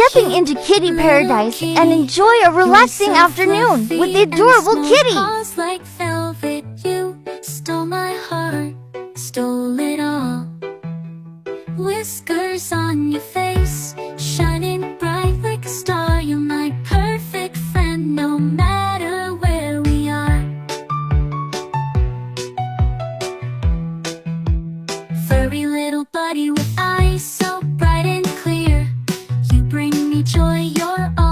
stepping into kitty paradise and enjoy a relaxing afternoon with the adorable kitty. Like velvet, you stole my heart, stole it all. Whiskers on your face, shining bright like a star. You're my perfect friend, no matter where we are. Furry little buddy with eyes so bright and clear, you bring me joy, you're all